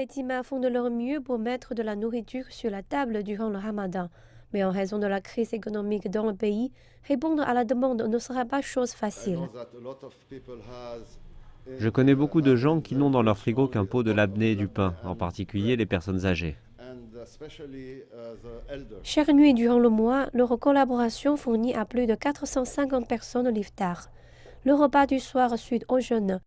Les imams font de leur mieux pour mettre de la nourriture sur la table durant le ramadan. Mais en raison de la crise économique dans le pays, répondre à la demande ne sera pas chose facile. Je connais beaucoup de gens qui n'ont dans leur frigo qu'un pot de labneh et du pain, en particulier les personnes âgées. Chaque nuit durant le mois, leur collaboration fournit à plus de 450 personnes l'iftar. Le repas du soir suite au jeûne.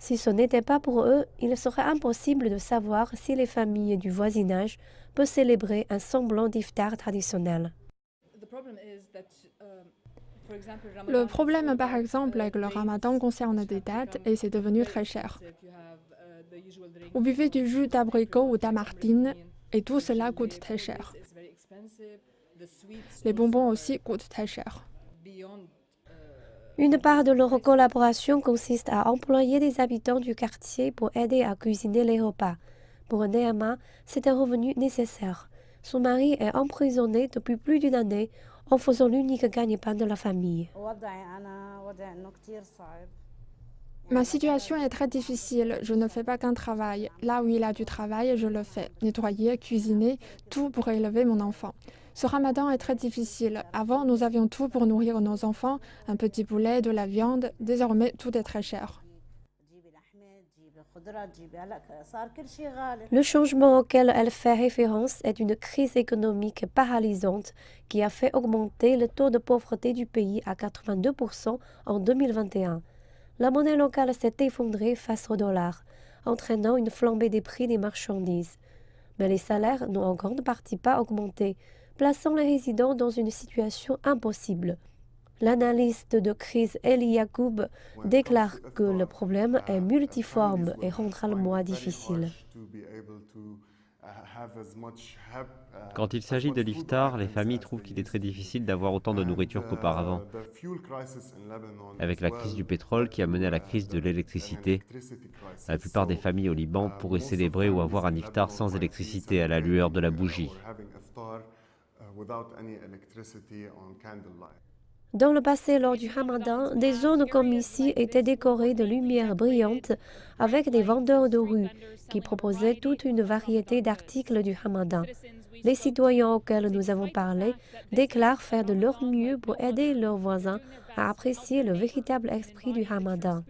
Si ce n'était pas pour eux, il serait impossible de savoir si les familles du voisinage peuvent célébrer un semblant d'iftar traditionnel. Le problème, par exemple, avec le ramadan concerne des dates et c'est devenu très cher. Vous buvez du jus d'abricot ou d'amartine et tout cela coûte très cher. Les bonbons aussi coûtent très cher. Une part de leur collaboration consiste à employer des habitants du quartier pour aider à cuisiner les repas. Pour Neama, c'est un revenu nécessaire. Son mari est emprisonné depuis plus d'une année en faisant l'unique gagne-pain de la famille. Ma situation est très difficile, je ne fais pas qu'un travail. Là où il a du travail, je le fais. Nettoyer, cuisiner, tout pour élever mon enfant. Ce ramadan est très difficile. Avant, nous avions tout pour nourrir nos enfants, un petit poulet, de la viande. Désormais, tout est très cher. Le changement auquel elle fait référence est une crise économique paralysante qui a fait augmenter le taux de pauvreté du pays à 82% en 2021. La monnaie locale s'est effondrée face au dollar, entraînant une flambée des prix des marchandises. Mais les salaires n'ont en grande partie pas augmenté, plaçant les résidents dans une situation impossible. L'analyste de crise Eli Yacoub déclare que le problème est multiforme et rendra le mois difficile. Quand il s'agit de l'iftar, les familles trouvent qu'il est très difficile d'avoir autant de nourriture qu'auparavant. Avec la crise du pétrole qui a mené à la crise de l'électricité, la plupart des familles au Liban pourraient célébrer ou avoir un iftar sans électricité à la lueur de la bougie. Dans le passé, lors du Ramadan, des zones comme ici étaient décorées de lumières brillantes avec des vendeurs de rue qui proposaient toute une variété d'articles du Ramadan. Les citoyens auxquels nous avons parlé déclarent faire de leur mieux pour aider leurs voisins à apprécier le véritable esprit du Ramadan.